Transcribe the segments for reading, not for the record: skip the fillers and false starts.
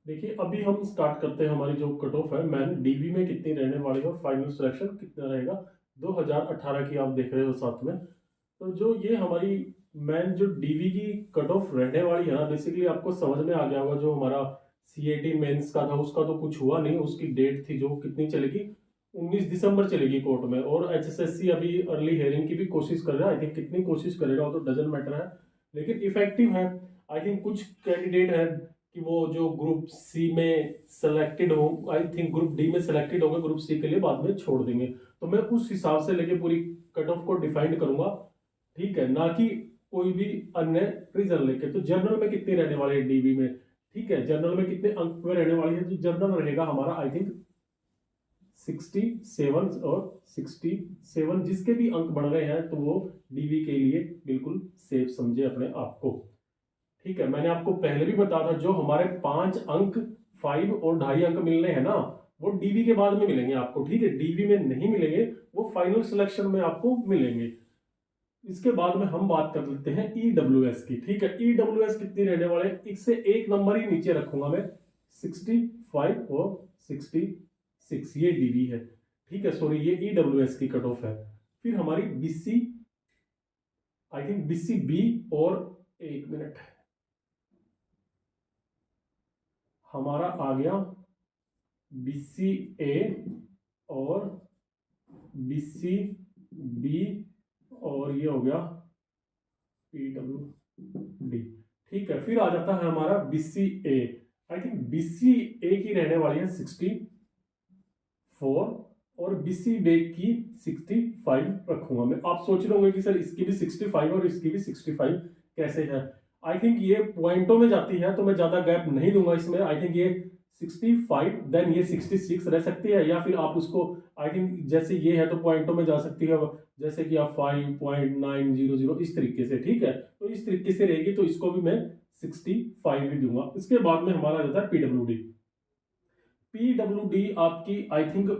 देखिए अभी हम स्टार्ट करते हैं। हमारी जो कट ऑफ है मैन डीवी में कितनी रहने वाली है और फाइनल सिलेक्शन कितना रहेगा 2018 की आप देख रहे हो साथ में। तो जो ये हमारी मैन जो डीवी की कट ऑफ रहने वाली है ना, बेसिकली आपको समझ में आ गया होगा। जो हमारा सीएटी मेंस का था उसका तो कुछ हुआ नहीं, उसकी डेट थी जो कितनी चलेगी 19 दिसंबर चलेगी कोर्ट में। और एचएसएससी अभी अर्ली हियरिंग की भी कोशिश कर रहा है। आई थिंक कितनी कोशिश करेगा वो तो डजन मैटर है, लेकिन इफेक्टिव है। आई थिंक कुछ कैंडिडेट है कि वो जो ग्रुप सी में सेलेक्टेड हो, आई थिंक ग्रुप डी में सेलेक्टेड होंगे, ग्रुप सी के लिए बाद में छोड़ देंगे। तो मैं उस हिसाब से लेके पूरी कट ऑफ को डिफाइंड करूंगा, ठीक है, ना कि कोई भी अन्य रीजन लेके। तो जर्नल में कितनी रहने वाली है डीबी में, ठीक है, जर्नल में कितने अंक में रहने वाली है। तो जर्नल रहेगा हमारा आई थिंक 67 और 67, जिसके भी अंक बढ़ रहे हैं तो वो डीवी के लिए बिल्कुल सेफ समझे अपने आप को। ठीक है, मैंने आपको पहले भी बताया था जो हमारे 5 अंक 5 और 2.5 अंक मिलने हैं ना, वो डीवी के बाद में मिलेंगे आपको, ठीक है, डीवी में नहीं मिलेंगे, वो फाइनल सिलेक्शन में आपको मिलेंगे। इसके बाद में हम बात कर लेते हैं ईडब्ल्यूएस की। ठीक है, ईडब्ल्यूएस कितनी रहने वाले हैं, इससे एक नंबर ही नीचे रखूंगा मैं, 65 और 66, ये डीवी है। ठीक है, सॉरी ये ईडब्ल्यूएस की कट ऑफ है। फिर हमारी BC, I think BC B, और एक मिनट, हमारा आ गया बीसी ए और बीसी बी, और ये हो गया पीडब्ल्यू डी। ठीक है, फिर आ जाता है हमारा BC A. I think BC A की रहने वाली है 64 और बीसी बे की 65 रखूंगा मैं। आप सोच रहे होंगे कि सर इसकी भी 65 और इसकी भी 65 कैसे है। आई थिंक ये पॉइंटों में जाती है तो मैं ज्यादा गैप नहीं दूंगा इसमें। आई थिंक ये 65 देन ये 66 रह सकती है, या फिर आप उसको आई थिंक जैसे ये है तो पॉइंटों में जा सकती है, जैसे कि आप 5.900 इस तरीके से। ठीक है, तो इस तरीके से रहेगी, तो इसको भी मैं 65 ही दूंगा। इसके बाद में हमारा आ जाता है पीडब्ल्यू डी। पीडब्ल्यू डी आपकी आई थिंक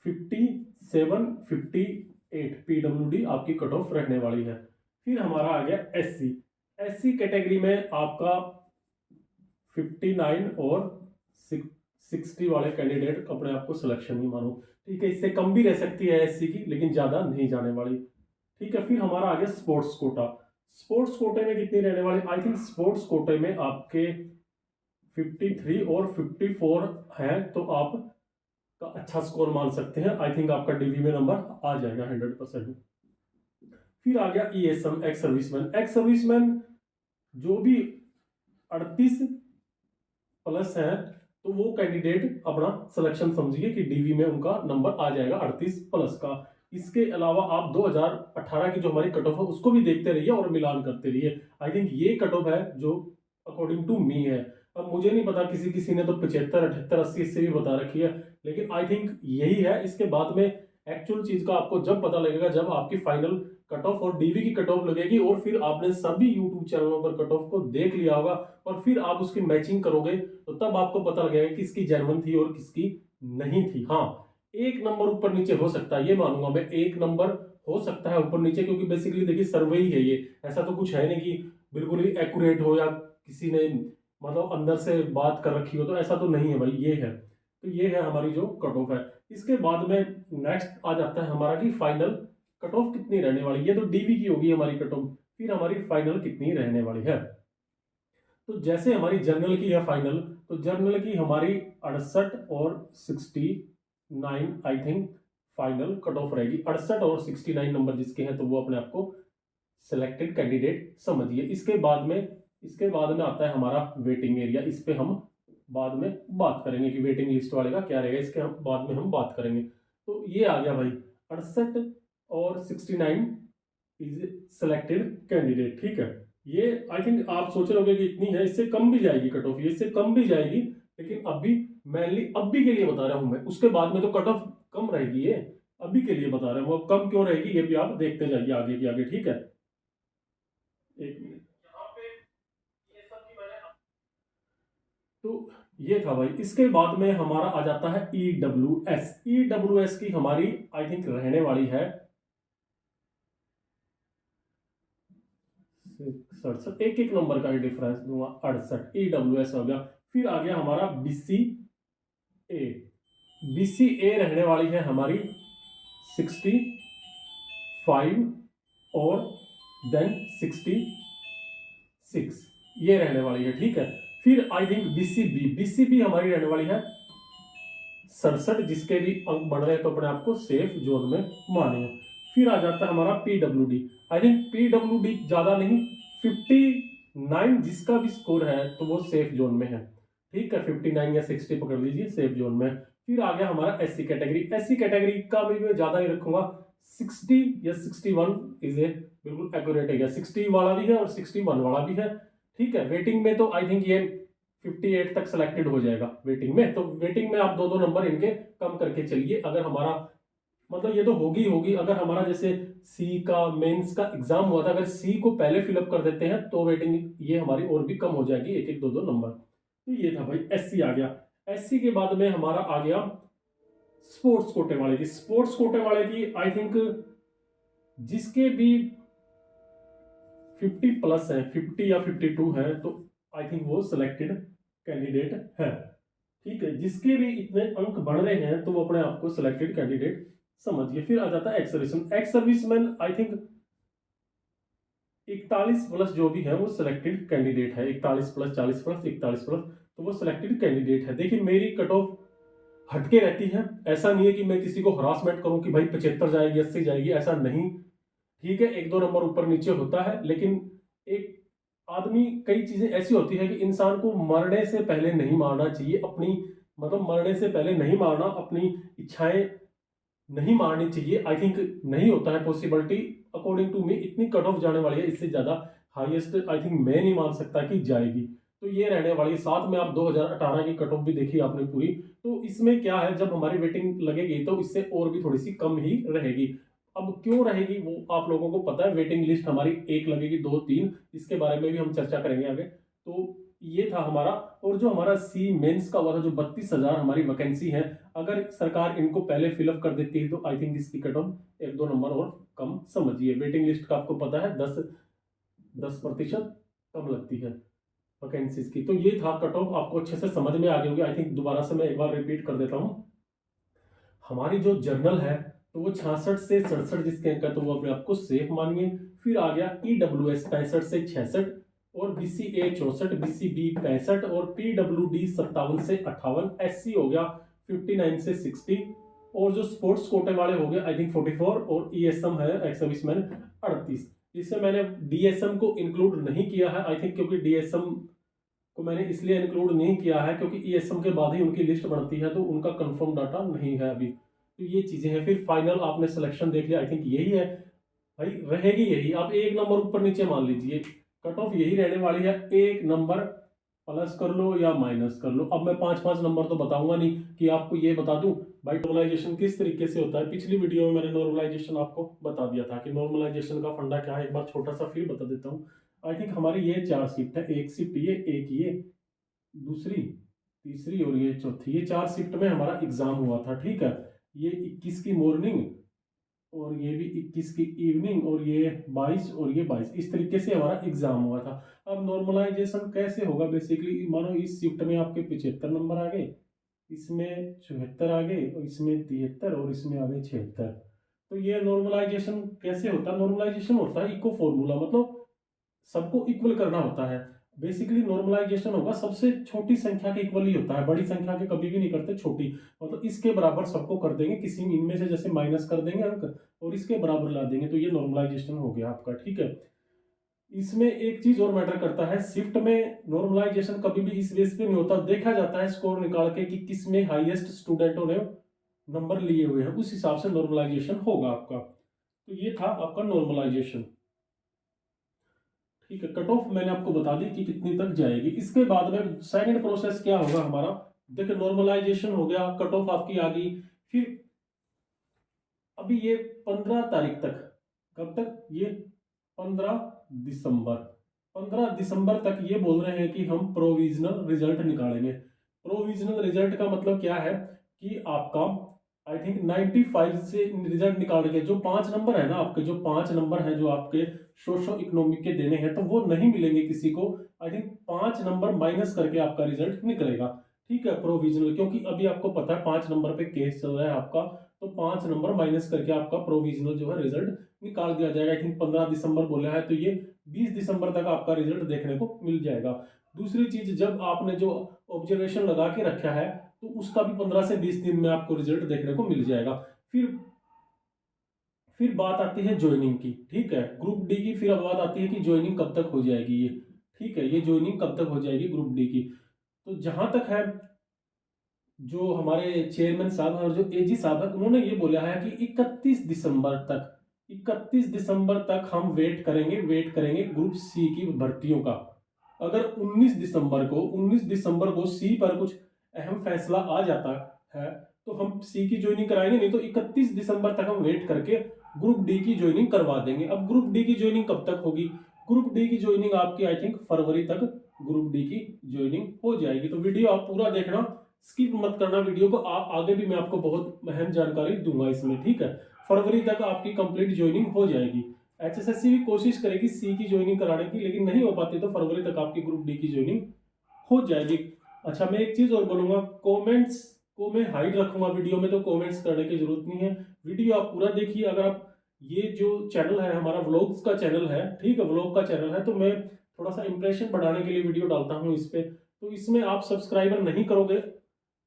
57 58 पीडब्ल्यू डी आपकी कट ऑफ रहने वाली है। फिर हमारा आ गया एससी। एससी कैटेगरी में आपका 59 और 60 वाले कैंडिडेट अपने आप को सिलेक्शन नहीं मानो। ठीक है, इससे कम भी रह सकती है एससी की, लेकिन ज्यादा नहीं जाने वाली। ठीक है, फिर हमारा आ गया स्पोर्ट्स कोटा। स्पोर्ट्स कोटे में कितनी रहने वाली, आई थिंक स्पोर्ट्स कोटे में आपके 53 और 54 हैं, तो आप का अच्छा स्कोर मान सकते हैं। आई थिंक आपका डीवी में नंबर आ जाएगा 100%। फिर आ गया ESM, ex serviceman. Ex serviceman जो भी 38 प्लस है, तो वो कैंडिडेट अपना सिलेक्शन समझिए कि डीवी में उनका नंबर आ जाएगा 38 प्लस का। इसके अलावा आप 2018 की जो हमारी कट ऑफ है उसको भी देखते रहिए और मिलान करते रहिए। आई थिंक ये कट ऑफ है जो अकॉर्डिंग टू मी है। अब मुझे नहीं पता, किसी किसी ने तो 75 78 80 से भी बता रखी है, लेकिन आई थिंक यही है। इसके बाद में एक्चुअल चीज का आपको जब पता लगेगा, जब आपकी फाइनल कट ऑफ और डीवी की कट ऑफ लगेगी, और फिर आपने सभी यूट्यूब चैनलों पर कट ऑफ को देख लिया होगा, और फिर आप उसकी मैचिंग करोगे, तो तब आपको पता लगेगा कि किसकी जेन्युइन थी और किसकी नहीं थी। हाँ, एक नंबर ऊपर नीचे हो सकता है, ये मानूंगा मैं, एक नंबर हो सकता है ऊपर नीचे, क्योंकि बेसिकली देखिए सर्वे ही है ये, ऐसा तो कुछ है नहीं कि बिल्कुल ही एक्यूरेट हो या किसी ने मतलब अंदर से बात कर रखी हो, तो ऐसा तो नहीं है भाई, ये है। तो ये है हमारी जो कट ऑफ है। इसके बाद में नेक्स्ट आ जाता है हमारा कि फाइनल कट ऑफ कितनी रहने वाली है। ये तो डीवी की होगी हमारी कट ऑफ, फिर हमारी फाइनल कितनी रहने वाली है। तो जैसे हमारी जर्नल की है फाइनल, तो जर्नल की हमारी 68 और 69 I think final cut off रहेगी। 68 और 69 नंबर जिसके हैं तो वो अपने आप को सिलेक्टेड कैंडिडेट समझिए। इसके बाद में आता है हमारा वेटिंग एरिया। इस पे हम बाद में बात करेंगे कि वेटिंग लिस्ट वाले का क्या रहेगा, इसके हम बाद में हम बात करेंगे। तो ये आ गया भाई 68 और 69 इज सिलेक्टेड कैंडिडेट। ठीक है, ये आई थिंक आप सोच रहे होगे कि इतनी है, इससे कम भी जाएगी कट ऑफ, इससे कम भी जाएगी, लेकिन अभी मेनली अभी के लिए बता रहा हूं मैं। उसके बाद में तो कट ऑफ कम रहेगी, ये अभी के लिए बता रहा हूं। अब कम क्यों रहेगी ये भी आप देखते जाइए आगे की आगे। ठीक है, एक मिनट, यहाँ पे ये सब की मैंने, तो ये था भाई। इसके बाद में हमारा आ जाता है ईडब्ल्यू एस। ईडब्ल्यू एस की हमारी आई थिंक रहने वाली है 67, एक एक नंबर का ही डिफरेंस दूंगा, 68 ईडब्ल्यूएस हो गया। फिर आ गया हमारा BCA। BCA रहने वाली है हमारी 65 और देन 66, ये रहने वाली है, ठीक है। फिर आई थिंक BCB हमारी रहने वाली है 67, जिसके भी अंक बढ़ रहे हैं तो अपने आप को सेफ जोन में मानिए। फिर आ जाता है हमारा PWD। आई थिंक PWD ज्यादा नहीं, 59 जिसका भी स्कोर है तो वो सेफ जोन में है, ठीक है। 59 या 60 पकड़ लीजिए, सेफ जोन में। फिर आ गया हमारा SC कैटेगरी। SC कैटेगरी का भी मैं ज्यादा नहीं रखूंगा, 60 या 61 इज ए बिल्कुल एक्यूरेट है। 60 वाला भी है और 61 वाला भी है, ठीक है। वेटिंग में तो आई थिंक ये 58 तक सिलेक्टेड हो जाएगा वेटिंग में। तो वेटिंग में आप दो दो नंबर इनके कम करके चलिए। अगर हमारा मतलब ये तो होगी, अगर हमारा जैसे सी का मेंस का एग्जाम हुआ था, अगर सी को पहले फिलअप कर देते हैं तो वेटिंग ये हमारी और भी कम हो जाएगी, एक एक दो दो नंबर। तो ये था भाई, SC आ गया। SC के बाद में हमारा आ गया स्पोर्ट्स कोटे वाले की। स्पोर्ट्स कोटे वाले की आई थिंक जिसके भी 50 प्लस है, 50 या 52 है, तो आई थिंक वो सिलेक्टेड कैंडिडेट है, ठीक है। जिसके भी इतने अंक बढ़ रहे हैं तो वो अपने आप को सिलेक्टेड कैंडिडेट समझिए। फिर आ जाता है ex serviceman. I think 41 plus जो भी है वो सिलेक्टेड कैंडिडेट है, 41 प्लस 40 प्लस 41 प्लस, तो वो सिलेक्टेड कैंडिडेट है। देखिए मेरी कट ऑफ हटके रहती है, ऐसा नहीं है कि मैं किसी को हरासमेंट करूं कि भाई 75 जाएगी 80 जाएगी, ऐसा नहीं, ठीक है। एक दो नंबर ऊपर नीचे होता है, लेकिन एक आदमी, कई चीजें ऐसी होती है कि इंसान को मरने से पहले नहीं मारना चाहिए अपनी, मतलब मरने से पहले नहीं मारना, अपनी इच्छाएं नहीं मारनी चाहिए। आई थिंक नहीं होता है पॉसिबिलिटी, अकॉर्डिंग टू मी इतनी कट ऑफ जाने वाली है, इससे ज्यादा हाईएस्ट आई थिंक मैं नहीं मान सकता कि जाएगी। तो ये रहने वाली है। साथ में आप 2018 की कट ऑफ भी देखी आपने पूरी, तो इसमें क्या है, जब हमारी वेटिंग लगेगी तो इससे और भी थोड़ी सी कम ही रहेगी। अब क्यों रहेगी वो आप लोगों को पता है, वेटिंग लिस्ट हमारी एक लगेगी, दो तीन, इसके बारे में भी हम चर्चा करेंगे आगे। तो ये था हमारा। और जो हमारा सी मेंस का हुआ था, जो 32,000 हमारी वैकेंसी है, अगर सरकार इनको पहले फिलअप कर देती है तो आई थिंक इसकी कट ऑफ एक दो नंबर और कम समझिए। वेटिंग लिस्ट का आपको पता है 10% कम लगती है वैकेंसीज की। तो ये था कट ऑफ, आपको अच्छे से समझ में आ गई होगी। आई थिंक दोबारा से मैं एक बार रिपीट कर देता हूँ। हमारी जो जर्नल है तो वो 66 से 67 जिसके अंक है तो वो अपने आप को सेफ मानिए। फिर आ गया EWS 65 से 66 और BCA 64, BCB 65 और PWD 57 से 58, SC हो गया 59 से 60 और जो स्पोर्ट्स कोटे वाले हो गए आई थिंक 44 और ESM है एक्स सर्विसमैन 38। इससे मैंने DSM को इंक्लूड नहीं किया है आई थिंक, क्योंकि DSM को मैंने इसलिए इंक्लूड नहीं किया है क्योंकि ESM के बाद ही उनकी लिस्ट बनती है, तो उनका कंफर्म डाटा नहीं है अभी। तो ये चीजें हैं। फिर फाइनल आपने सिलेक्शन देख लिया, आई थिंक यही है भाई, रहेगी यही। आप एक नंबर ऊपर नीचे मान लीजिए, कट ऑफ यही रहने वाली है, एक नंबर प्लस कर लो या माइनस कर लो। अब मैं पांच पांच नंबर तो बताऊंगा नहीं कि आपको ये बता दूं भाई नॉर्मलाइजेशन किस तरीके से होता है। पिछली वीडियो में मैंने नॉर्मलाइजेशन आपको बता दिया था कि नॉर्मलाइजेशन का फंडा क्या है, एक बार छोटा सा फिर बता देता हूँ। आई थिंक हमारी ये 4 शिफ्ट है, एक शिफ्ट ये, एक ये, दूसरी, तीसरी और ये चौथी, ये 4 शिफ्ट में हमारा एग्जाम हुआ था, ठीक है। ये 21 की मॉर्निंग और ये भी 21 की इवनिंग और ये 22 और ये 22, इस तरीके से हमारा एग्जाम हुआ था। अब नॉर्मलाइजेशन कैसे होगा, बेसिकली मानो इस शिफ्ट में आपके 75 नंबर आ गए, इसमें 74 आ गए और इसमें 73 और इसमें आ गए 76। तो ये नॉर्मलाइजेशन कैसे होता है, नॉर्मलाइजेशन होता है इको फॉर्मूला, मतलब सबको इक्वल करना होता है। बेसिकली नॉर्मलाइजेशन होगा सबसे छोटी संख्या के इक्वल ही होता है, बड़ी संख्या के कभी भी नहीं करते, छोटी मतलब इसके बराबर सबको कर देंगे, किसी इनमें से जैसे माइनस कर देंगे अंक और इसके बराबर ला देंगे, तो ये नॉर्मलाइजेशन हो गया आपका, ठीक है। इसमें एक चीज और मैटर करता है, शिफ्ट में नॉर्मलाइजेशन कभी भी इस बेस पे नहीं होता, देखा जाता है स्कोर निकाल के कि किसमें हाईएस्ट स्टूडेंटों ने नंबर लिए हुए हैं, उस हिसाब से नॉर्मलाइजेशन होगा आपका। तो ये था आपका नॉर्मलाइजेशन, ठीक है। कट ऑफ मैंने आपको बता दी कि कितनी तक जाएगी। इसके बाद में सेकंड प्रोसेस क्या होगा हमारा, देखिए नॉर्मलाइजेशन हो गया, कट ऑफ आपकी आ गई। फिर अभी ये 15 तारीख तक, कब तक, ये 15 दिसंबर, 15 दिसंबर तक ये बोल रहे हैं कि हम प्रोविजनल रिजल्ट निकालेंगे। प्रोविजनल रिजल्ट का मतलब क्या है कि आपका आई थिंक 95 से रिजल्ट निकाल के जो 5 नंबर है ना आपके, जो 5 नंबर हैं जो आपके सोशो इकोनॉमिक के देने हैं, तो वो नहीं मिलेंगे किसी को। आई थिंक 5 नंबर माइनस करके आपका रिजल्ट निकलेगा। ठीक है, प्रोविजनल, क्योंकि अभी आपको पता है 5 नंबर पे केस चल रहा है आपका, तो 5 नंबर माइनस करके आपका प्रोविजनल जो है रिजल्ट निकाल दिया जाएगा। आई थिंक 15 दिसंबर बोला है, तो ये 20 दिसंबर तक आपका रिजल्ट देखने को मिल जाएगा। दूसरी चीज, जब आपने जो ऑब्जर्वेशन लगा के रखा है, तो उसका भी 15 से 20 दिन में आपको रिजल्ट देखने को मिल जाएगा। फिर बात आती है ज्वाइनिंग की। ठीक है, ग्रुप डी की फिर अब बात आती है कि ज्वाइनिंग कब तक हो जाएगी ये। ठीक है, ये ज्वाइनिंग कब तक हो जाएगी ग्रुप डी की। तो जहां तक है, जो हमारे चेयरमैन साहब हैं और जो एजी साहब हैं, उन्होंने ये बोला है कि 31 दिसंबर तक हम वेट करेंगे ग्रुप सी की भर्तियों का। अगर 19 दिसंबर को सी पर कुछ अहम फैसला आ जाता है, तो हम सी की ज्वाइनिंग कराएंगे, नहीं तो 31 दिसंबर तक हम वेट करके ग्रुप डी की ज्वाइनिंग करवा देंगे। अब ग्रुप डी की ज्वाइनिंग कब तक होगी? ग्रुप डी की ज्वाइनिंग आपकी आई थिंक फरवरी तक ग्रुप डी की ज्वाइनिंग हो जाएगी। तो वीडियो आप पूरा देखना, स्किप मत करना वीडियो को। आगे भी मैं आपको बहुत अहम जानकारी दूंगा इसमें। ठीक है, फरवरी तक आपकी कंप्लीट ज्वाइनिंग हो जाएगी। एचएसएससी भी कोशिश करेगी सी की ज्वाइनिंग कराने की, लेकिन नहीं हो पाती, तो फरवरी तक आपकी ग्रुप डी की ज्वाइनिंग हो जाएगी। अच्छा, मैं एक चीज और बोलूंगा, कमेंट्स को मैं हाइड रखूंगा वीडियो में, तो कमेंट्स करने की जरूरत नहीं है। वीडियो आप पूरा देखिए। अगर आप, ये जो चैनल है हमारा व्लॉग्स का चैनल है, ठीक है, व्लॉग का चैनल है, तो मैं थोड़ा सा इंप्रेशन बढ़ाने के लिए वीडियो डालता हूँ इस पे। तो इसमें आप सब्सक्राइबर नहीं करोगे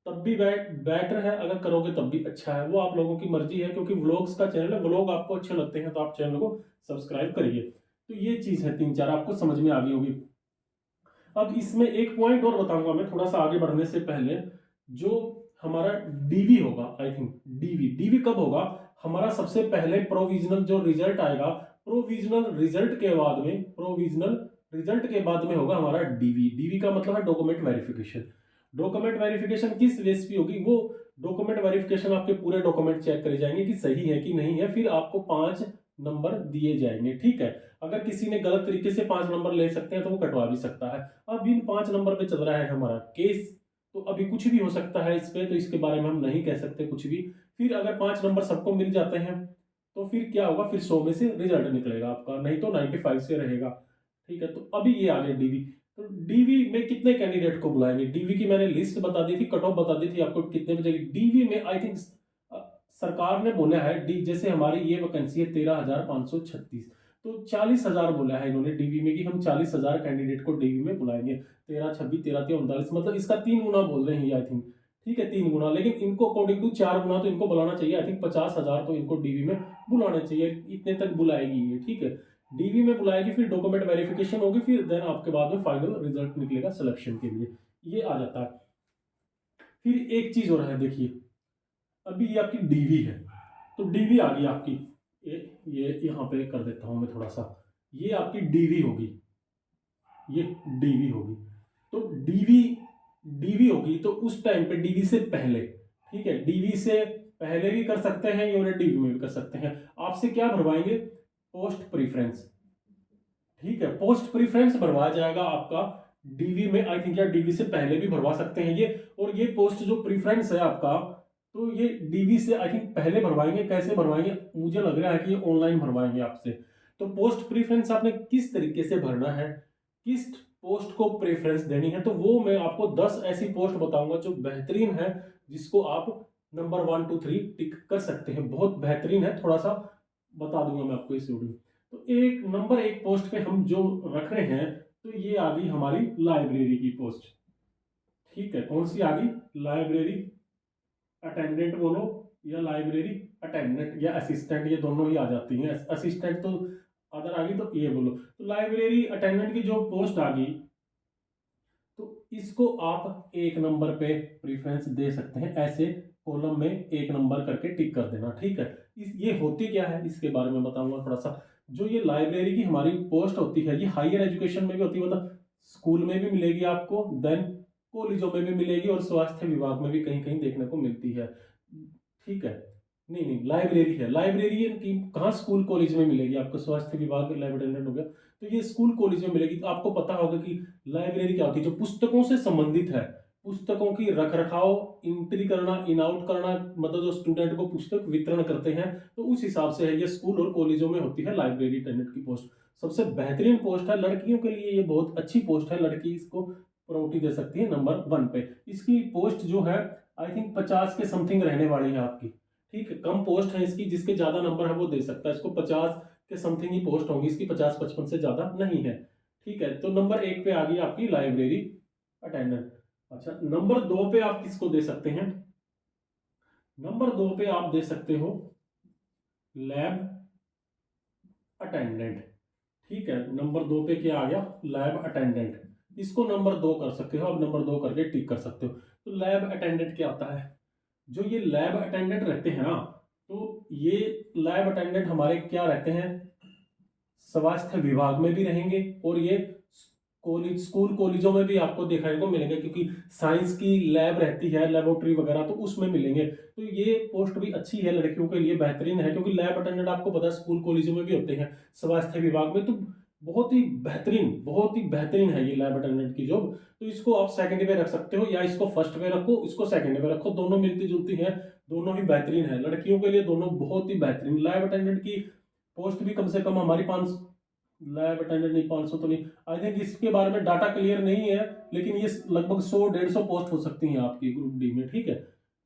तब भी बेटर है, अगर करोगे तब भी अच्छा है, वो आप लोगों की मर्जी है, क्योंकि व्लॉग्स का चैनल है, व्लॉग आपको अच्छे लगते हैं तो आप चैनल को सब्सक्राइब करिए। तो ये चीज है, 3-4 आपको समझ में आ गई होगी। अब इसमें एक पॉइंट और बताऊंगा मैं थोड़ा सा आगे बढ़ने से पहले, जो हमारा डीवी होगा, आई थिंक डीवी कब होगा? हमारा सबसे पहले प्रोविजनल जो रिजल्ट आएगा, प्रोविजनल रिजल्ट के बाद में होगा हमारा डीवी का मतलब है डॉक्यूमेंट वेरिफिकेशन। डॉक्यूमेंट वेरिफिकेशन किस बेस पे होगी? वो डॉक्यूमेंट वेरिफिकेशन आपके पूरे डॉक्यूमेंट चेक करे जाएंगे कि सही है कि नहीं है, फिर आपको 5 नंबर दिए जाएंगे। ठीक है, अगर किसी ने गलत तरीके से 5 नंबर ले सकते हैं तो वो कटवा भी सकता है। अब इन 5 नंबर पे चल रहा है हमारा केस, तो अभी कुछ भी हो सकता है इस पे, तो इसके बारे में हम नहीं कह सकते कुछ भी। फिर अगर 5 नंबर सबको मिल जाते हैं, तो फिर क्या होगा? फिर 100 में से रिजल्ट निकलेगा आपका, नहीं तो 95 से रहेगा। ठीक है, तो अभी ये आ गया डीवी। तो डीवी में कितने कैंडिडेट को बुलाएंगे? डीवी की मैंने लिस्ट बता दी थी, कट ऑफ बता दी थी आपको कितने बजेगी। डीवी में आई थिंक सरकार ने बोला है, डी जैसे हमारी ये वैकेंसी है 13,536, तो 40,000 बोला है इन्होंने डीवी में, कि हम 40,000 कैंडिडेट को डीवी में बुलाएंगे। 13 26 13 39, मतलब इसका 3 गुना बोल रहे हैं आई थिंक। ठीक है, 3 गुना, लेकिन इनको अकॉर्डिंग टू 4 गुना तो इनको बुलाना चाहिए। आई थिंक 50,000 तो इनको डीवी में बुलाना चाहिए, इतने तक बुलाएगी ये। ठीक है, डीवी में बुलाएगी, फिर डॉक्यूमेंट वेरिफिकेशन होगी, फिर देन आपके बाद में फाइनल रिजल्ट निकलेगा सिलेक्शन के लिए, ये आ जाता है। फिर एक चीज और है, देखिए अभी ये आपकी डीवी है, तो डीवी आ गई आपकी, ये यहाँ पे कर देता हूं मैं थोड़ा सा, ये आपकी डीवी होगी, ये डीवी होगी। तो डीवी डीवी होगी तो उस टाइम पे डीवी से पहले, ठीक है, डीवी से पहले भी कर सकते हैं या डीवी में भी कर सकते हैं। आपसे क्या भरवाएंगे? Post preference. ठीक है, पोस्ट प्रीफरेंस भरवाया जाएगा आपका डीवी में, आई थिंक, या डीवी से पहले भी भरवा सकते हैं ये। और ये पोस्ट जो प्रीफरेंस है आपका, तो ये डीवी से आई थिंक पहले भरवाएंगे। कैसे भरवाएंगे? मुझे लग रहा है कि ये ऑनलाइन भरवाएंगे आपसे। तो पोस्ट प्रीफरेंस आपने किस तरीके से भरना है, किस पोस्ट को प्रेफरेंस देनी है, तो वो मैं आपको 10 ऐसी पोस्ट बताऊंगा जो बेहतरीन है, जिसको आप नंबर 1 2 3 टिक कर सकते हैं। बहुत बेहतरीन है, थोड़ा सा बता दूंगा मैं आपको इस वीडियो। तो एक नंबर 1 पोस्ट पे हम जो रख रहे हैं, तो ये आ गई हमारी लाइब्रेरी की पोस्ट। ठीक है, कौन सी आ गई? लाइब्रेरी अटेंडेंट बोलो, या लाइब्रेरी अटेंडेंट या असिस्टेंट, ये दोनों ही आ जाती हैं। असिस्टेंट तो अदर आ गई, तो ये बोलो। तो लाइब्रेरी अटेंडेंट की जो पोस्ट आ गई, तो इसको आप 1 नंबर पे प्रीफरेंस दे सकते हैं। ऐसे कॉलम में 1 नंबर करके टिक कर देना। ठीक है, ये होती क्या है इसके बारे में बताऊंगा थोड़ा सा। जो ये लाइब्रेरी की हमारी पोस्ट होती है, ये हायर एजुकेशन में भी होती है, मतलब स्कूल में भी मिलेगी आपको, देन कॉलेजों में भी मिलेगी, और स्वास्थ्य विभाग में भी कहीं कहीं देखने को मिलती है। ठीक है, नहीं नहीं, लाइब्रेरी है, लाइब्रेरी की कहाँ स्कूल कॉलेज में मिलेगी आपको? स्वास्थ्य विभाग लाइब्रेरियन हो गया, तो ये स्कूल कॉलेज में मिलेगी। तो आपको पता होगा कि लाइब्रेरी क्या होती है, जो पुस्तकों से संबंधित है। पुस्तकों की रख रखाव, एंट्री करना, इन आउट करना, मतलब जो स्टूडेंट को पुस्तक वितरण करते हैं, तो उस हिसाब से है ये स्कूल और कॉलेजों में होती है लाइब्रेरी अटेंडेंट की पोस्ट। सबसे बेहतरीन पोस्ट है लड़कियों के लिए, ये बहुत अच्छी पोस्ट है, लड़की इसको प्रायोरिटी दे सकती है नंबर 1 पे। इसकी पोस्ट जो है आई थिंक 50 के समथिंग रहने वाली है आपकी, ठीक है, कम पोस्ट है इसकी, जिसके ज्यादा नंबर है वो दे सकता है, इसको 50 के समथिंग ही पोस्ट होंगी इसकी, 50-55 से ज्यादा नहीं है, ठीक है। तो नंबर 1 पे आ गई आपकी लाइब्रेरी अटेंडेंट। अच्छा, नंबर 2 पे आप किसको दे सकते हैं? नंबर 2 पे आप दे सकते हो लैब अटेंडेंट, ठीक है। नंबर 2 पे क्या आ गया? Lab attendant. इसको नंबर 2 कर सकते हो, अब नंबर 2 करके टिक कर सकते हो। तो लैब अटेंडेंट क्या आता है? जो ये लैब अटेंडेंट रहते हैं ना, तो ये लैब अटेंडेंट हमारे क्या रहते हैं, स्वास्थ्य विभाग में भी रहेंगे, और ये कॉलेज, स्कूल कॉलेजों में भी आपको देखने को मिलेंगे, क्योंकि साइंस की लैब रहती है, लेबोरेटरी वगैरह, तो उसमें मिलेंगे। तो ये पोस्ट भी अच्छी है, लड़कियों के लिए बेहतरीन है, क्योंकि लैब अटेंडेंट आपको पता है स्कूल कॉलेजों में भी होते हैं, स्वास्थ्य विभाग में। तो बहुत ही बेहतरीन है ये लैब अटेंडेंट की जॉब। तो इसको आप सेकंड पे रख सकते हो, या इसको फर्स्ट पे रखो, इसको सेकंड पे रखो, दोनों मिलती जुलती है, दोनों ही बेहतरीन है लड़कियों के लिए, दोनों बहुत ही बेहतरीन। लैब अटेंडेंट की पोस्ट भी कम से कम हमारी 5, लैब अटेंडेंट नहीं, 500 तो नहीं, आई थिंक इसके बारे में डाटा क्लियर नहीं है, लेकिन ये लगभग 100-150 पोस्ट हो सकती हैं आपकी ग्रुप डी में, ठीक है।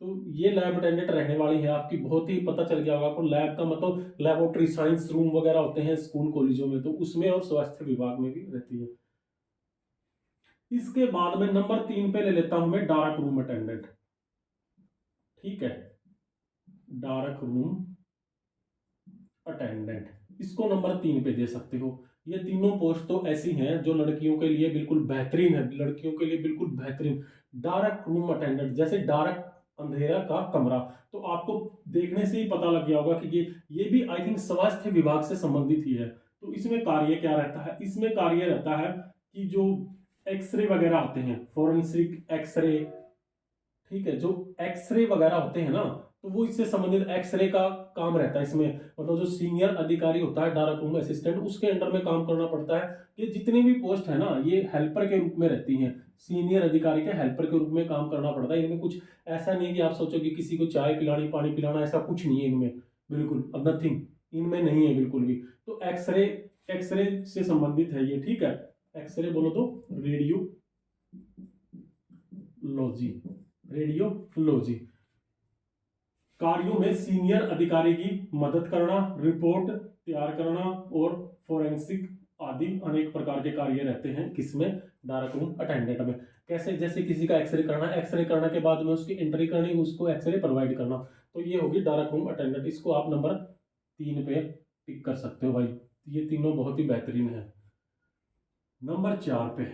तो ये लैब अटेंडेंट रहने वाली है आपकी, बहुत ही पता चल गया होगा आपको, लैब का मतलब लेबोरेटरी, साइंस रूम वगैरह होते हैं स्कूल कॉलेजों में, तो उसमें और स्वास्थ्य विभाग में भी रहती है। इसके बाद में नंबर 3 पे ले लेता हूं मैं डार्क रूम अटेंडेंट, ठीक है, डार्क रूम अटेंडेंट, इसको नंबर 3 पे दे सकते हो। ये तीनों पोस्ट तो ऐसी हैं जो लड़कियों के लिए बिल्कुल बेहतरीन है, लड़कियों के लिए बिल्कुल बेहतरीन। डार्क रूम अटेंडेंट, जैसे डार्क, अंधेरा का कमरा, तो आपको देखने से ही पता लग गया होगा कि ये भी आई थिंक स्वास्थ्य विभाग से संबंधित ही है। तो इसमें कार्य क्या रहता है? इसमें कार्य रहता है कि जो एक्सरे वगैरह आते हैं, फोरेंसिक एक्सरे, ठीक है, जो एक्सरे वगैरह होते हैं ना, तो वो इससे संबंधित एक्सरे का काम रहता है इसमें। मतलब जो सीनियर अधिकारी होता है डार्क रूम असिस्टेंट, उसके अंडर में काम करना पड़ता है। ये जितनी भी पोस्ट है ना, ये हेल्पर के रूप में रहती हैं, सीनियर अधिकारी के हेल्पर के रूप में काम करना पड़ता है। इनमें कुछ ऐसा नहीं कि आप सोचो कि किसी को चाय पिलानी, पानी पिलाना, ऐसा कुछ नहीं है इनमें, बिल्कुल नथिंग इनमें नहीं है बिल्कुल भी। तो एक्सरे, एक्सरे से संबंधित है ये, ठीक है। एक्सरे बोलो तो रेडियोलॉजी, रेडियोलॉजी कार्यों में सीनियर अधिकारी की मदद करना, रिपोर्ट तैयार करना, और फोरेंसिक आदि अनेक प्रकार के कार्य रहते हैं किसमें? डार्क रूम अटेंडेंट में। कैसे? जैसे किसी का एक्सरे करना, एक्सरे करने के बाद में उसकी एंट्री करनी, उसको एक्सरे प्रोवाइड करना, तो ये होगी डार्क रूम अटेंडेंट। इसको आप नंबर 3 पे टिक कर सकते हो भाई, ये तीनों बहुत ही बेहतरीन है। नंबर 4 पे,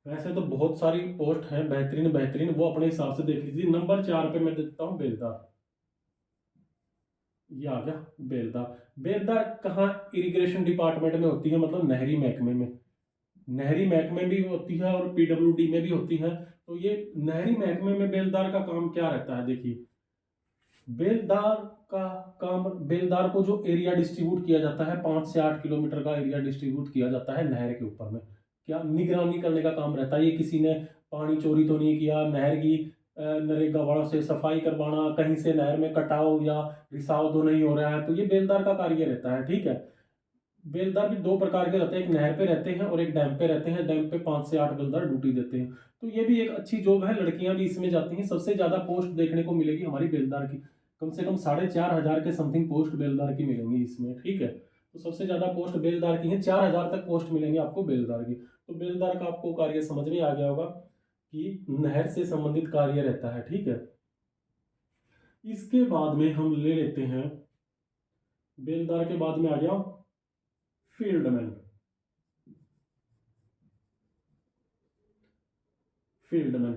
वैसे तो बहुत सारी पोस्ट हैं बेहतरीन बेहतरीन, वो अपने हिसाब से देख लीजिए। नंबर 4 पे मैं देता हूँ बेलदार, ये आ गया बेलदार। बेलदार कहाँ? इरिगेशन डिपार्टमेंट में होती है, मतलब नहरी महकमे में, नहरी महकमे भी होती है और पीडब्ल्यूडी में भी होती है। तो ये नहरी महकमे में बेलदार का काम क्या रहता है? देखिए, बेलदार का काम, बेलदार को जो एरिया डिस्ट्रीब्यूट किया जाता है, 5 से 8 किलोमीटर का एरिया डिस्ट्रीब्यूट किया जाता है नहर के ऊपर में, क्या निगरानी करने का काम रहता है। ये किसी ने पानी चोरी तो नहीं किया, नहर की नरेगा वालों से सफाई करवाना, कहीं से नहर में कटाव या रिसाव तो नहीं हो रहा है, तो ये बेलदार का कार्य रहता है, ठीक है। बेलदार भी 2 प्रकार के रहते हैं, एक नहर पे रहते हैं और एक डैम पे रहते हैं। डैम पे 5 से 8 बेलदार ड्यूटी देते हैं। तो ये भी एक अच्छी जॉब है, लड़कियां भी इसमें जाती हैं। सबसे ज्यादा पोस्ट देखने को मिलेगी हमारी बेलदार की, कम से कम 4,500 के समथिंग पोस्ट बेलदार की मिलेंगी इसमें, ठीक है। तो सबसे ज्यादा पोस्ट बेलदार की है, 4,000 तक पोस्ट मिलेंगे आपको बेलदार की। तो बेलदार का आपको कार्य समझ में आ गया होगा कि नहर से संबंधित कार्य रहता है, ठीक है। इसके बाद में हम ले लेते हैं, बेलदार के बाद में आ गया फील्डमैन। फील्डमैन,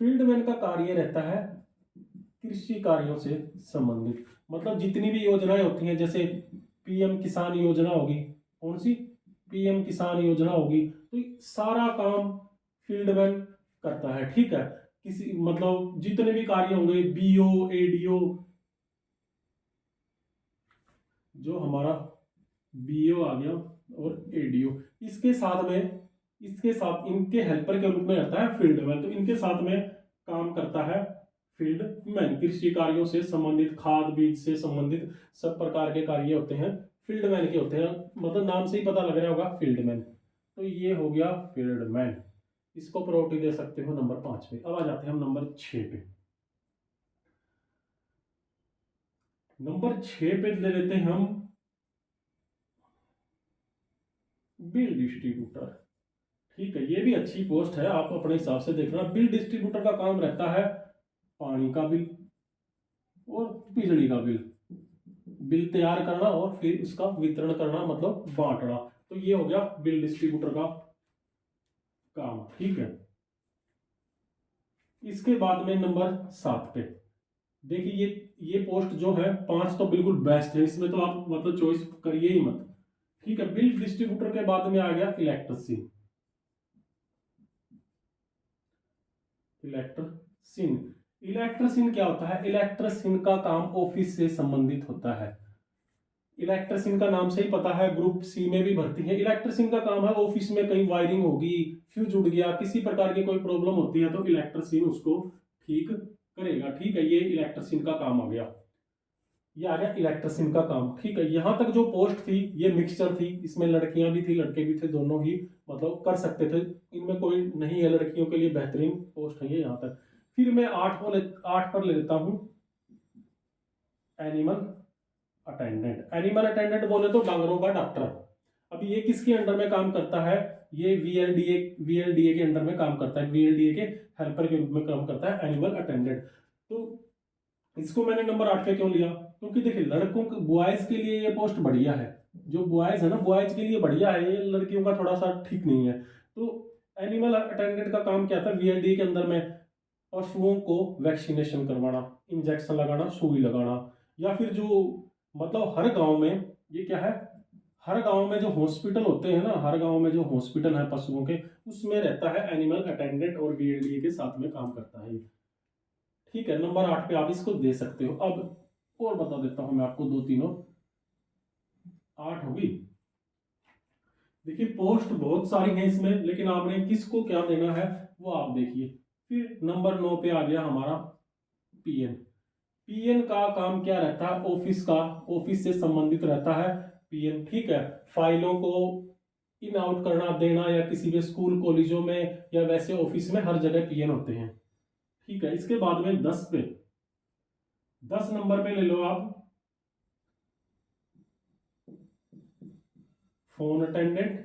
फील्डमैन का कार्य रहता है कृषि कार्यों से संबंधित, मतलब जितनी भी योजनाएं होती हैं, जैसे पीएम किसान योजना होगी, कौन सी? पीएम किसान योजना होगी, तो ये सारा काम फील्डमैन करता है, ठीक है। किसी मतलब जितने भी कार्य होंगे, बीओ, एडीओ, जो हमारा बीओ आ गया और एडीओ, इसके साथ में इसके साथ इनके हेल्पर के रूप में रहता है फील्डमैन। तो इनके साथ में काम करता है फील्डमैन। कृषि कार्यों से संबंधित, खाद बीज से संबंधित सब प्रकार के कार्य होते हैं फील्डमैन के होते हैं, मतलब नाम से ही पता लग रहा होगा फील्डमैन। तो ये हो गया फील्डमैन, इसको प्रायोरिटी दे सकते हो नंबर 5 पे। अब आ जाते हैं हम नंबर 6 पे। नंबर 6 पे ले लेते हैं हम बिल डिस्ट्रीब्यूटर। ठीक है, ये भी अच्छी पोस्ट है, आप अपने हिसाब से देखना। बिल डिस्ट्रीब्यूटर का काम रहता है पानी का बिल और बिजली का बिल, बिल तैयार करना और फिर उसका वितरण करना, मतलब बांटना। तो ये हो गया बिल डिस्ट्रीब्यूटर का काम। ठीक है, इसके बाद में नंबर 7 पे देखिए, ये पोस्ट जो है 5 तो बिल्कुल बेस्ट है, इसमें तो आप मतलब चॉइस करिए ही मत। ठीक है, बिल डिस्ट्रीब्यूटर के बाद में आ गया इलेक्ट्रिसिन। इलेक्ट्रिसिन इलेक्ट्रिसिन क्या होता है? इलेक्ट्रिसिन का काम ऑफिस से संबंधित होता है। इलेक्ट्रिशियन का नाम से ही पता है, ग्रुप सी में भी भर्ती है। इलेक्ट्रिशियन का काम है ऑफिस में कहीं वायरिंग होगी, फ्यूज उड़ गया, किसी प्रकार की कोई प्रॉब्लम होती है तो इलेक्ट्रिशियन उसको ठीक करेगा। ठीक है, ये इलेक्ट्रिशियन का काम आ गया, ये आ गया इलेक्ट्रिशियन का काम। ठीक है, यहां तक जो पोस्ट थी ये मिक्सचर थी, इसमें लड़कियां भी थी लड़के भी थे, दोनों ही मतलब कर सकते थे, इनमें कोई नहीं है, लड़कियों के लिए बेहतरीन पोस्ट है ये यहाँ तक। फिर मैं 8 पर ले लेता हूं एनिमल अटेंडेंट। एनिमल अटेंडेंट बोले तो डांगरों का डॉक्टर। अभी ये किसके अंडर में काम करता है? ये वीएलडीए के अंडर में काम करता है, वीएलडीए के हेल्पर के रूप में काम करता है एनिमल अटेंडेंट। तो इसको मैंने नंबर 8 पे क्यों लिया? क्योंकि देखिए लड़कों के, बॉयज के लिए ये पोस्ट बढ़िया है, जो बॉयज है ना, बॉयज के लिए बढ़िया है ये, लड़कियों का थोड़ा सा ठीक नहीं है। तो एनिमल अटेंडेंट का काम क्या था? वीएलडीए के अंदर में पशुओं को वैक्सीनेशन करवाना, इंजेक्शन लगाना, सुई लगाना, या फिर जो मतलब हर गांव में, ये क्या है, हर गांव में जो हॉस्पिटल होते हैं ना, हर गांव में जो हॉस्पिटल है पशुओं के, उसमें रहता है एनिमल अटेंडेंट और वीएलडीए के साथ में काम करता है। ठीक है, नंबर 8 पे आप इसको दे सकते हो। अब और बता देता हूं मैं आपको, दो तीनों 8 होगी। देखिए पोस्ट बहुत सारी हैं इसमें, लेकिन आपने किसको क्या देना है वो आप देखिए। फिर नंबर 9 पे आ गया हमारा पीएन। पीएन का काम क्या रहता है? ऑफिस का, ऑफिस से संबंधित रहता है पीएन। ठीक है, फाइलों को इन आउट करना, देना, या किसी भी स्कूल कॉलेजों में या वैसे ऑफिस में हर जगह पीएन होते हैं। ठीक है, इसके बाद में 10 नंबर पे ले लो आप phone attendant.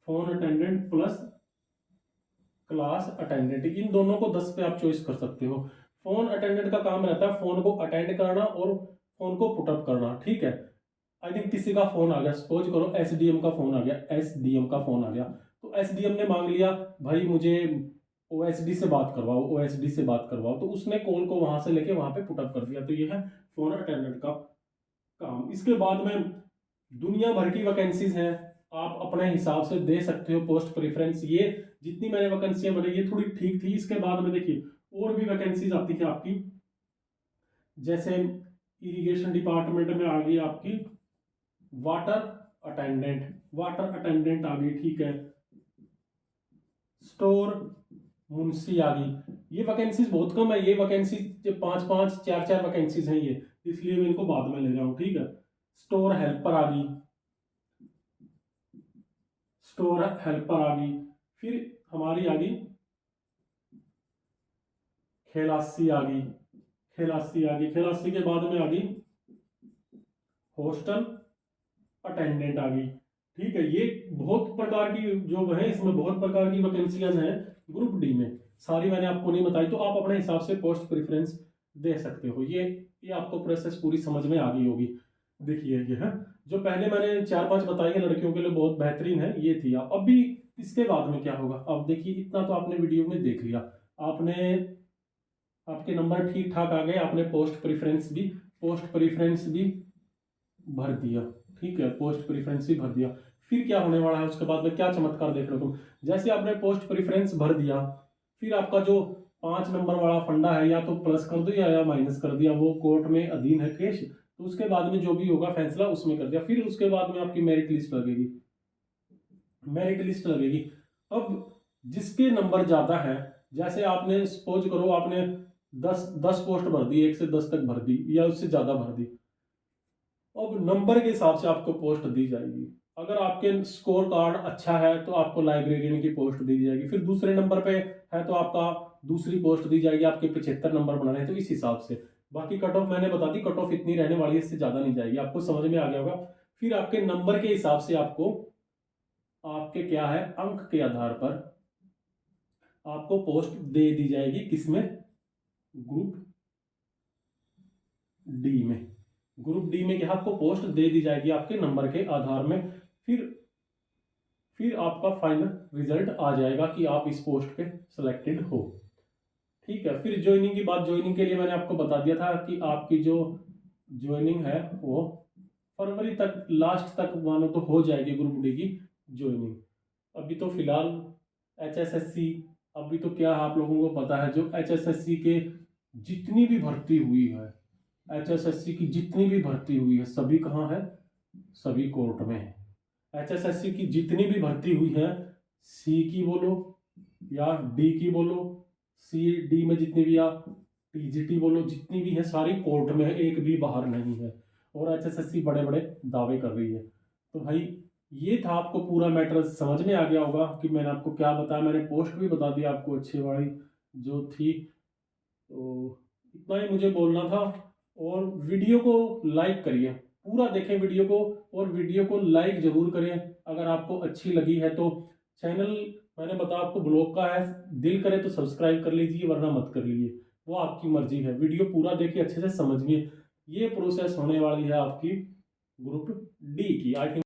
Phone attendant plus class attendant, इन दोनों को 10 पे आप चॉइस कर सकते हो। फोन अटेंडेंट का काम रहता है फोन को अटेंड करना और फोन को पुटअप करना। ठीक है, आई थिंक किसी का फोन आ गया, सपोज करो एसडीएम का फोन आ गया, एसडीएम का फोन आ गया, तो एसडीएम ने मांग लिया भाई मुझे ओएसडी से बात करवाओ, ओएसडी से बात करवाओ, तो उसने कॉल को वहां से लेके वहां पे पुटअप कर दिया। तो ये है फोन अटेंडेंट का काम। इसके बाद में दुनिया भर की वैकेंसीज हैं, आप अपने हिसाब से दे सकते हो पोस्ट प्रेफरेंस। ये जितनी मैंने वैकेंसियां बनाई ये थोड़ी ठीक थी। इसके बाद में देखिए और भी वैकेंसीज आती हैं आपकी, जैसे इरिगेशन डिपार्टमेंट में आ गई आपकी वाटर अटेंडेंट, वाटर अटेंडेंट आ गई। ठीक है, स्टोर मुंशी आ गई। ये वैकेंसीज बहुत कम है, ये वैकेंसीज 5-5 4-4 वैकेंसीज हैं ये, इसलिए मैं इनको बाद में ले रहा हूँ। ठीक है, स्टोर हेल्पर आ गई, स्टोर हेल्पर आ गई। फिर हमारी आ गई खेलासी आ गई, खेलासी आ गई। खेलासी के बाद में आ गई हॉस्टल अटेंडेंट आ गई। ठीक है, ये बहुत प्रकार की जो है, इसमें बहुत प्रकार की वैकेंसियां हैं ग्रुप डी में, सारी मैंने आपको नहीं बताई, तो आप अपने हिसाब से पोस्ट प्रेफरेंस दे सकते हो। ये आपको प्रोसेस पूरी समझ में आ गई होगी। देखिए ये है जो पहले मैंने 4-5 बताई है लड़कियों के लिए बहुत बेहतरीन है, ये थी। आप अभी इसके बाद में क्या होगा अब देखिए, इतना तो आपने वीडियो में देख लिया, आपने आपके नंबर ठीक ठाक आ गए, आपने पोस्ट प्रेफरेंस भी भर दिया। ठीक है, पोस्ट प्रेफरेंस भी भर दिया। फिर क्या होने वाला है उसके बाद में, क्या चमत्कार देख रहे हो तुम? जैसे आपने पोस्ट प्रेफरेंस भर दिया, फिर आपका जो 5 नंबर वाला फंडा है, या तो प्लस कर दिया या माइनस कर दिया, वो कोर्ट में अधीन है केस, तो उसके बाद में जो भी होगा फैसला उसमें कर दिया। फिर उसके बाद में आपकी मेरिट लिस्ट लगेगी, मेरिट लिस्ट लगेगी। अब जिसके नंबर ज़्यादा है, जैसे आपने सपोज करो आपने 10 पोस्ट भर दी, 1 से 10 तक भर दी या उससे ज़्यादा भर दी, अब नंबर के हिसाब से आपको पोस्ट दी जाएगी। अगर आपके स्कोर कार्ड अच्छा है तो आपको लाइब्रेरियन की पोस्ट दी जाएगी, फिर दूसरे नंबर पे है तो आपका दूसरी पोस्ट दी जाएगी, आपके 75 नंबर बनाने हैं तो इस हिसाब से। बाकी कट ऑफ मैंने बता दी, कट ऑफ इतनी रहने वाली है, इससे ज़्यादा नहीं जाएगी, आपको समझ में आ गया होगा। फिर आपके नंबर के हिसाब से आपको आपके क्या है अंक के आधार पर आपको पोस्ट दे दी जाएगी, किसमें, ग्रुप डी में। ग्रुप डी में क्या आपको पोस्ट दे दी जाएगी आपके नंबर के आधार में। फिर फिर आपका फाइनल रिजल्ट आ जाएगा कि आप इस पोस्ट पे सिलेक्टेड हो। ठीक है, फिर ज्वाइनिंग की बात, ज्वाइनिंग के लिए मैंने आपको बता दिया था कि आपकी जो ज्वाइनिंग है वो फरवरी तक, लास्ट तक मानो तो हो जाएगी ग्रुप डी की ज्वाइनिंग। अभी तो फिलहाल HSSC, अभी तो क्या आप लोगों को पता है जो HSSC के जितनी भी भर्ती हुई है, HSSC की जितनी भी भर्ती हुई है सभी कहाँ है, सभी कोर्ट में है। HSSC की जितनी भी भर्ती हुई है, सी की बोलो या डी की बोलो, सी डी में जितनी भी, या TGT बोलो, जितनी भी है सारी कोर्ट में है, एक भी बाहर नहीं है। और HSSC बड़े बड़े दावे कर रही है। तो भाई ये था, आपको पूरा मैटर समझ में आ गया होगा कि मैंने आपको क्या बताया। मैंने पोस्ट भी बता दी आपको अच्छी वाली जो थी। तो इतना ही मुझे बोलना था। और वीडियो को लाइक करिए, पूरा देखें वीडियो को, और वीडियो को लाइक जरूर करें अगर आपको अच्छी लगी है तो। चैनल मैंने बताया आपको ब्लॉग का है, दिल करे तो सब्सक्राइब कर लीजिए, वरना मत कर लीजिए, वो आपकी मर्जी है। वीडियो पूरा देखिए, अच्छे से समझिए। ये प्रोसेस होने वाली है आपकी ग्रुप डी की, आई थिंक।